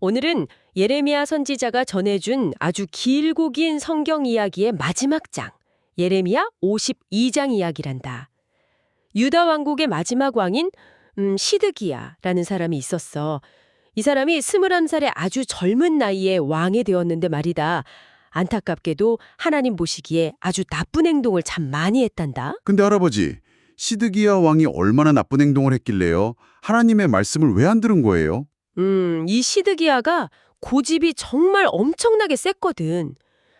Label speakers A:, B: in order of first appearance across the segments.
A: 오늘은 예레미야 선지자가 전해준 아주 길고 긴 성경 이야기의 마지막 장, 예레미야 52장 이야기란다. 유다 왕국의 마지막 왕인 시드기야라는 사람이 있었어. 이 사람이 21살의 아주 젊은 나이에 왕이 되었는데 말이다. 안타깝게도 하나님 보시기에 아주 나쁜 행동을 참 많이 했단다.
B: 근데 할아버지, 시드기야 왕이 얼마나 나쁜 행동을 했길래요? 하나님의 말씀을 왜 안 들은 거예요?
A: 이 시드기야가 고집이 정말 엄청나게 셌거든.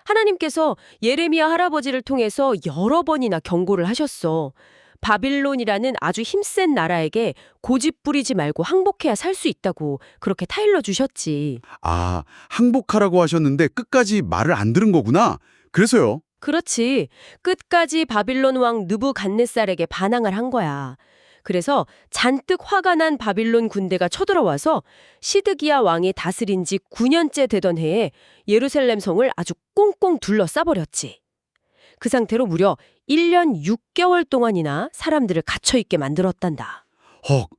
A: 하나님께서 예레미야 할아버지를 통해서 여러 번이나 경고를 하셨어. 바빌론이라는 아주 힘센 나라에게 고집 부리지 말고 항복해야 살 수 있다고 그렇게 타일러 주셨지.
B: 아, 항복하라고 하셨는데 끝까지 말을 안 들은 거구나. 그래서요.
A: 그렇지. 끝까지 바빌론 왕 느부갓네살에게 반항을 한 거야. 그래서 잔뜩 화가 난 바빌론 군대가 쳐들어와서 시드기야 왕이 다스린 지 9년째 되던 해에 예루살렘 성을 아주 꽁꽁 둘러싸버렸지. 그 상태로 무려 1년 6개월 동안이나 사람들을 갇혀있게 만들었단다.
B: 헉,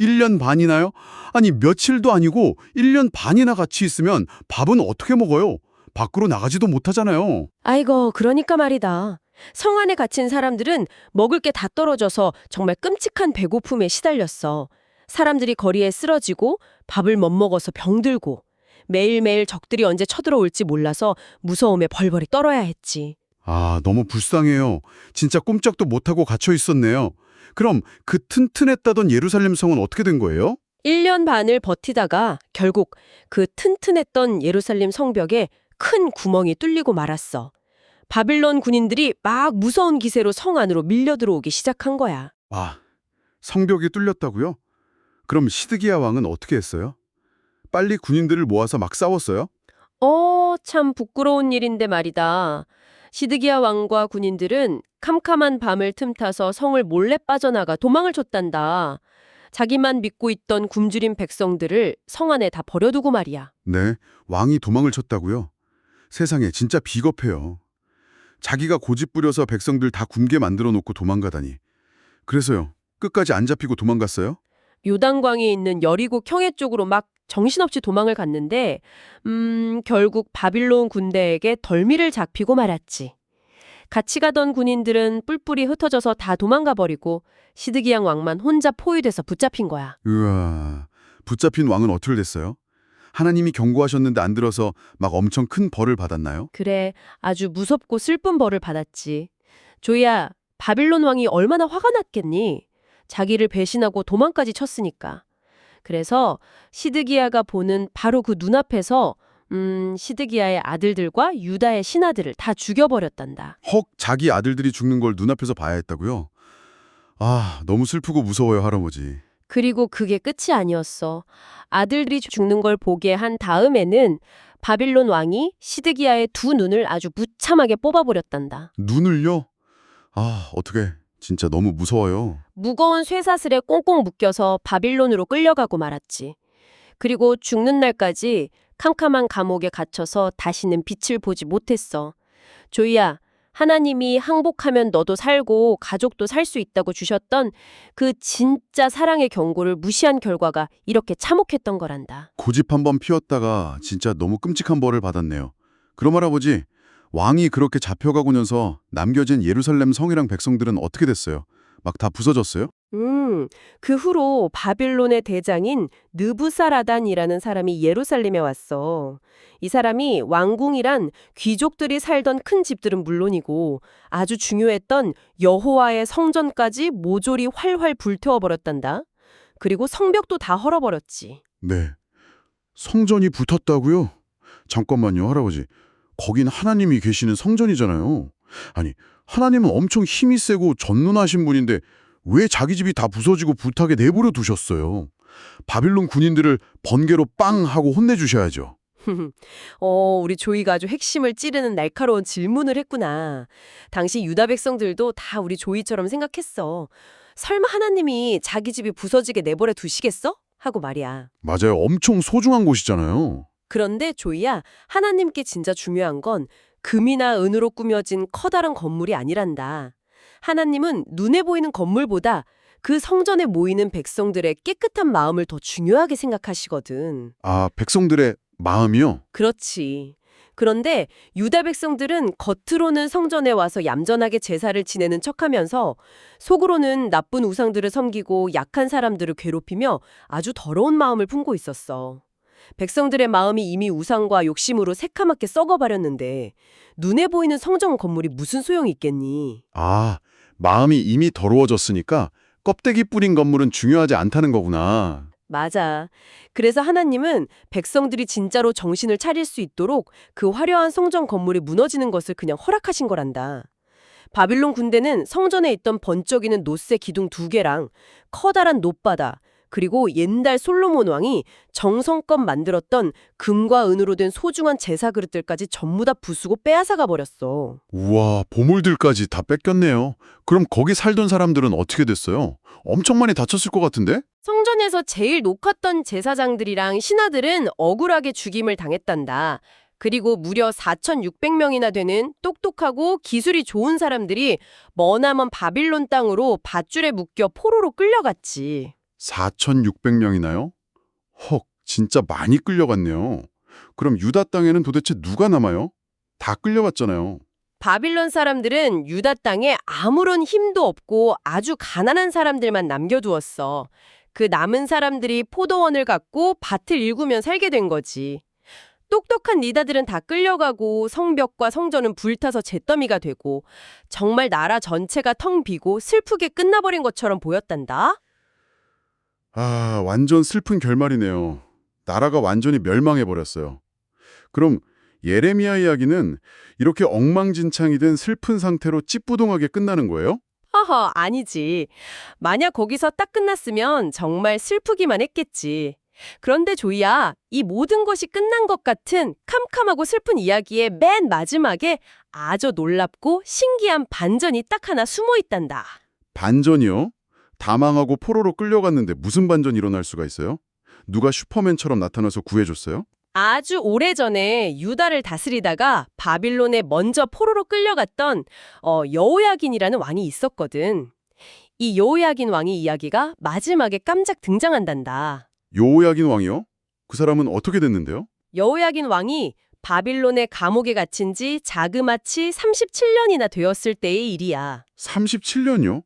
B: 1년 반이나요? 아니, 며칠도 아니고 1년 반이나 같이 있으면 밥은 어떻게 먹어요? 밖으로 나가지도 못하잖아요.
A: 아이고, 그러니까 말이다. 성 안에 갇힌 사람들은 먹을 게 다 떨어져서 정말 끔찍한 배고픔에 시달렸어. 사람들이 거리에 쓰러지고 밥을 못 먹어서 병들고 매일매일 적들이 언제 쳐들어올지 몰라서 무서움에 벌벌이 떨어야 했지.
B: 아, 너무 불쌍해요. 진짜 꼼짝도 못하고 갇혀 있었네요. 그럼 그 튼튼했다던 예루살렘 성은 어떻게 된 거예요?
A: 1년 반을 버티다가 결국 그 튼튼했던 예루살렘 성벽에 큰 구멍이 뚫리고 말았어. 바빌론 군인들이 막 무서운 기세로 성 안으로 밀려 들어오기 시작한 거야.
B: 아, 성벽이 뚫렸다고요? 그럼 시드기야 왕은 어떻게 했어요? 빨리 군인들을 모아서 막 싸웠어요?
A: 참 부끄러운 일인데 말이다. 시드기야 왕과 군인들은 캄캄한 밤을 틈타서 성을 몰래 빠져나가 도망을 쳤단다. 자기만 믿고 있던 굶주린 백성들을 성 안에 다 버려두고 말이야.
B: 네, 왕이 도망을 쳤다고요? 세상에 진짜 비겁해요. 자기가 고집 부려서 백성들 다 굶게 만들어 놓고 도망가다니. 그래서요, 끝까지 안 잡히고 도망갔어요?
A: 요단강이 있는 여리고 평야 쪽으로 막 정신없이 도망을 갔는데 결국 바빌론 군대에게 덜미를 잡히고 말았지. 같이 가던 군인들은 뿔뿔이 흩어져서 다 도망가 버리고 시드기야 왕만 혼자 포위돼서 붙잡힌 거야.
B: 으아, 붙잡힌 왕은 어떻게 됐어요? 하나님이 경고하셨는데 안 들어서 막 엄청 큰 벌을 받았나요?
A: 그래, 아주 무섭고 슬픈 벌을 받았지. 조이야, 바빌론 왕이 얼마나 화가 났겠니? 자기를 배신하고 도망까지 쳤으니까. 그래서 시드기야가 보는 바로 그 눈앞에서 시드기야의 아들들과 유다의 신하들을 다 죽여버렸단다.
B: 헉, 자기 아들들이 죽는 걸 눈앞에서 봐야 했다고요? 아, 너무 슬프고 무서워요, 할아버지.
A: 그리고 그게 끝이 아니었어. 아들들이 죽는 걸 보게 한 다음에는 바빌론 왕이 시드기야의 두 눈을 아주 무참하게 뽑아버렸단다.
B: 눈을요? 아, 어떡해. 진짜 너무 무서워요.
A: 무거운 쇠사슬에 꽁꽁 묶여서 바빌론으로 끌려가고 말았지. 그리고 죽는 날까지 캄캄한 감옥에 갇혀서 다시는 빛을 보지 못했어. 조이야, 하나님이 항복하면 너도 살고 가족도 살 수 있다고 주셨던 그 진짜 사랑의 경고를 무시한 결과가 이렇게 참혹했던 거란다.
B: 고집 한번 피웠다가 진짜 너무 끔찍한 벌을 받았네요. 그럼 할아버지, 왕이 그렇게 잡혀가고 나서 남겨진 예루살렘 성이랑 백성들은 어떻게 됐어요? 막 다 부서졌어요?
A: 그 후로 바빌론의 대장인 느부사라단이라는 사람이 예루살렘에 왔어. 이 사람이 왕궁이란 귀족들이 살던 큰 집들은 물론이고 아주 중요했던 여호와의 성전까지 모조리 활활 불태워버렸단다. 그리고 성벽도 다 헐어버렸지.
B: 네. 성전이 붙었다고요? 잠깐만요, 할아버지. 거긴 하나님이 계시는 성전이잖아요. 아니, 하나님은 엄청 힘이 세고 전능하신 분인데 왜 자기 집이 다 부서지고 불타게 내버려 두셨어요? 바빌론 군인들을 번개로 빵 하고 혼내주셔야죠.
A: 우리 조이가 아주 핵심을 찌르는 날카로운 질문을 했구나. 당시 유다 백성들도 다 우리 조이처럼 생각했어. 설마 하나님이 자기 집이 부서지게 내버려 두시겠어? 하고 말이야.
B: 맞아요. 엄청 소중한 곳이잖아요.
A: 그런데 조이야, 하나님께 진짜 중요한 건 금이나 은으로 꾸며진 커다란 건물이 아니란다. 하나님은 눈에 보이는 건물보다 그 성전에 모이는 백성들의 깨끗한 마음을 더 중요하게 생각하시거든.
B: 아, 백성들의 마음이요?
A: 그렇지. 그런데 유다 백성들은 겉으로는 성전에 와서 얌전하게 제사를 지내는 척하면서 속으로는 나쁜 우상들을 섬기고 약한 사람들을 괴롭히며 아주 더러운 마음을 품고 있었어. 백성들의 마음이 이미 우상과 욕심으로 새카맣게 썩어버렸는데 눈에 보이는 성전 건물이 무슨 소용이 있겠니?
B: 아, 마음이 이미 더러워졌으니까 껍데기 뿌린 건물은 중요하지 않다는 거구나.
A: 맞아. 그래서 하나님은 백성들이 진짜로 정신을 차릴 수 있도록 그 화려한 성전 건물이 무너지는 것을 그냥 허락하신 거란다. 바빌론 군대는 성전에 있던 번쩍이는 노쇠 기둥 2개랑 커다란 놋바다, 그리고 옛날 솔로몬 왕이 정성껏 만들었던 금과 은으로 된 소중한 제사 그릇들까지 전부 다 부수고 빼앗아가 버렸어.
B: 우와, 보물들까지 다 뺏겼네요. 그럼 거기 살던 사람들은 어떻게 됐어요? 엄청 많이 다쳤을 것 같은데?
A: 성전에서 제일 높았던 제사장들이랑 신하들은 억울하게 죽임을 당했단다. 그리고 무려 4,600명이나 되는 똑똑하고 기술이 좋은 사람들이 머나먼 바빌론 땅으로 밧줄에 묶여 포로로 끌려갔지.
B: 4,600명이나요? 헉, 진짜 많이 끌려갔네요. 그럼 유다 땅에는 도대체 누가 남아요? 다 끌려갔잖아요.
A: 바빌론 사람들은 유다 땅에 아무런 힘도 없고 아주 가난한 사람들만 남겨두었어. 그 남은 사람들이 포도원을 갖고 밭을 일구면 살게 된 거지. 똑똑한 리더들은 다 끌려가고 성벽과 성전은 불타서 잿더미가 되고 정말 나라 전체가 텅 비고 슬프게 끝나버린 것처럼 보였단다.
B: 아, 완전 슬픈 결말이네요. 나라가 완전히 멸망해버렸어요. 그럼 예레미야 이야기는 이렇게 엉망진창이 된 슬픈 상태로 찌뿌둥하게 끝나는 거예요?
A: 허허, 아니지. 만약 거기서 딱 끝났으면 정말 슬프기만 했겠지. 그런데 조이야, 이 모든 것이 끝난 것 같은 캄캄하고 슬픈 이야기의 맨 마지막에 아주 놀랍고 신기한 반전이 딱 하나 숨어 있단다.
B: 반전이요? 다 망하고 포로로 끌려갔는데 무슨 반전이 일어날 수가 있어요? 누가 슈퍼맨처럼 나타나서 구해줬어요?
A: 아주 오래전에 유다를 다스리다가 바빌론에 먼저 포로로 끌려갔던 여호야긴이라는 왕이 있었거든. 이 여호야긴 왕의 이야기가 마지막에 깜짝 등장한단다.
B: 요호야긴 왕이요? 그 사람은 어떻게 됐는데요?
A: 여호야긴 왕이 바빌론의 감옥에 갇힌 지 자그마치 37년이나 되었을 때의 일이야.
B: 37년이요?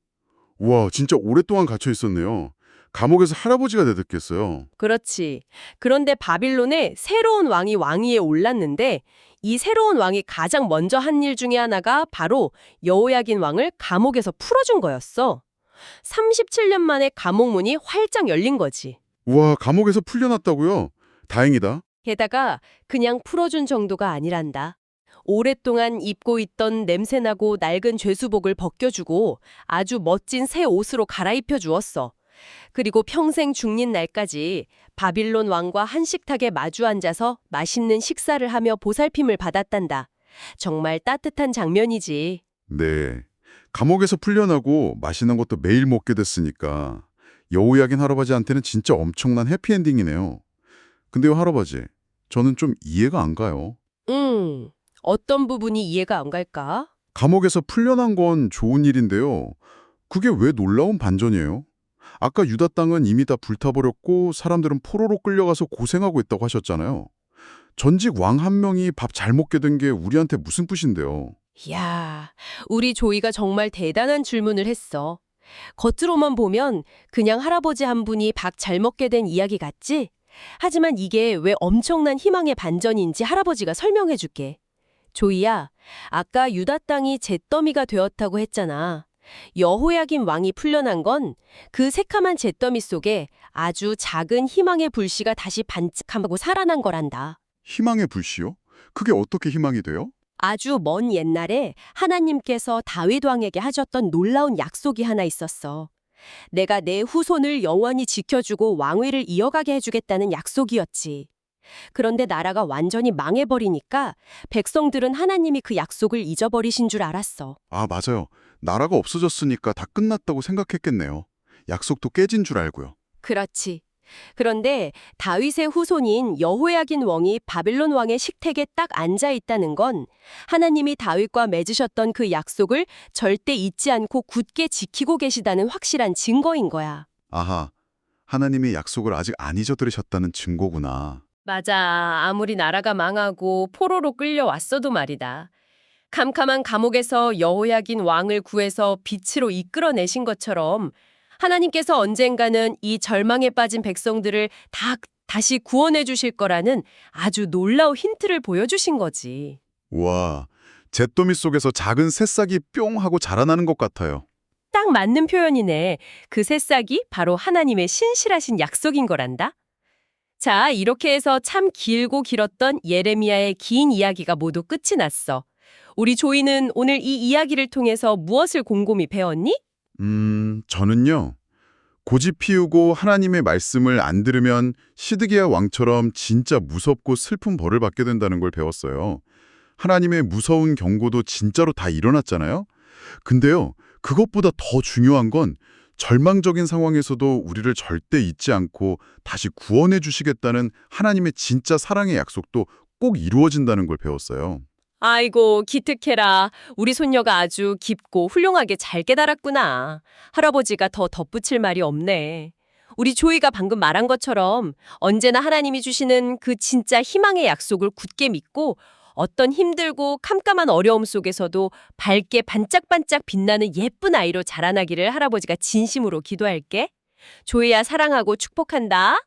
B: 우와, 진짜 오랫동안 갇혀 있었네요. 감옥에서 할아버지가 되셨겠어요.
A: 그렇지. 그런데 바빌론에 새로운 왕이 왕위에 올랐는데 이 새로운 왕이 가장 먼저 한 일 중에 하나가 바로 여호야긴 왕을 감옥에서 풀어준 거였어. 37년 만에 감옥 문이 활짝 열린 거지.
B: 우와, 감옥에서 풀려났다고요? 다행이다.
A: 게다가 그냥 풀어준 정도가 아니란다. 오랫동안 입고 있던 냄새나고 낡은 죄수복을 벗겨주고 아주 멋진 새 옷으로 갈아입혀 주었어. 그리고 평생 죽는 날까지 바빌론 왕과 한식탁에 마주 앉아서 맛있는 식사를 하며 보살핌을 받았단다. 정말 따뜻한 장면이지.
B: 네. 감옥에서 풀려나고 맛있는 것도 매일 먹게 됐으니까 여우야긴 할아버지한테는 진짜 엄청난 해피엔딩이네요. 근데요, 할아버지. 저는 좀 이해가 안 가요.
A: 어떤 부분이 이해가 안 갈까?
B: 감옥에서 풀려난 건 좋은 일인데요. 그게 왜 놀라운 반전이에요? 아까 유다 땅은 이미 다 불타버렸고 사람들은 포로로 끌려가서 고생하고 있다고 하셨잖아요. 전직 왕 한 명이 밥 잘 먹게 된 게 우리한테 무슨 뜻인데요?
A: 이야, 우리 조이가 정말 대단한 질문을 했어. 겉으로만 보면 그냥 할아버지 한 분이 밥 잘 먹게 된 이야기 같지? 하지만 이게 왜 엄청난 희망의 반전인지 할아버지가 설명해 줄게. 조이야, 아까 유다 땅이 잿더미가 되었다고 했잖아. 여호야긴 왕이 풀려난 건 그 새카만 잿더미 속에 아주 작은 희망의 불씨가 다시 반짝하고 살아난 거란다.
B: 희망의 불씨요? 그게 어떻게 희망이 돼요?
A: 아주 먼 옛날에 하나님께서 다윗 왕에게 하셨던 놀라운 약속이 하나 있었어. 내가 내 후손을 영원히 지켜주고 왕위를 이어가게 해주겠다는 약속이었지. 그런데 나라가 완전히 망해버리니까 백성들은 하나님이 그 약속을 잊어버리신 줄 알았어.
B: 아, 맞아요. 나라가 없어졌으니까 다 끝났다고 생각했겠네요. 약속도 깨진 줄 알고요.
A: 그렇지. 그런데 다윗의 후손인 여호야긴 왕이 바빌론 왕의 식택에 딱 앉아 있다는 건 하나님이 다윗과 맺으셨던 그 약속을 절대 잊지 않고 굳게 지키고 계시다는 확실한 증거인 거야.
C: 아하, 하나님이 약속을 아직 안 잊어들으셨다는 증거구나.
A: 맞아. 아무리 나라가 망하고 포로로 끌려왔어도 말이다. 캄캄한 감옥에서 여호야긴 왕을 구해서 빛으로 이끌어내신 것처럼 하나님께서 언젠가는 이 절망에 빠진 백성들을 다시 구원해 주실 거라는 아주 놀라운 힌트를 보여주신 거지.
C: 우와, 잿더미 속에서 작은 새싹이 뿅 하고 자라나는 것 같아요.
A: 딱 맞는 표현이네. 그 새싹이 바로 하나님의 신실하신 약속인 거란다. 자, 이렇게 해서 참 길고 길었던 예레미야의 긴 이야기가 모두 끝이 났어. 우리 조이는 오늘 이 이야기를 통해서 무엇을 곰곰이 배웠니?
C: 저는요. 고집 피우고 하나님의 말씀을 안 들으면 시드기야 왕처럼 진짜 무섭고 슬픈 벌을 받게 된다는 걸 배웠어요. 하나님의 무서운 경고도 진짜로 다 일어났잖아요. 근데요, 그것보다 더 중요한 건 절망적인 상황에서도 우리를 절대 잊지 않고 다시 구원해 주시겠다는 하나님의 진짜 사랑의 약속도 꼭 이루어진다는 걸 배웠어요.
A: 아이고, 기특해라. 우리 손녀가 아주 깊고 훌륭하게 잘 깨달았구나. 할아버지가 더 덧붙일 말이 없네. 우리 조이가 방금 말한 것처럼 언제나 하나님이 주시는 그 진짜 희망의 약속을 굳게 믿고 어떤 힘들고 캄캄한 어려움 속에서도 밝게 반짝반짝 빛나는 예쁜 아이로 자라나기를 할아버지가 진심으로 기도할게. 조이야, 사랑하고 축복한다.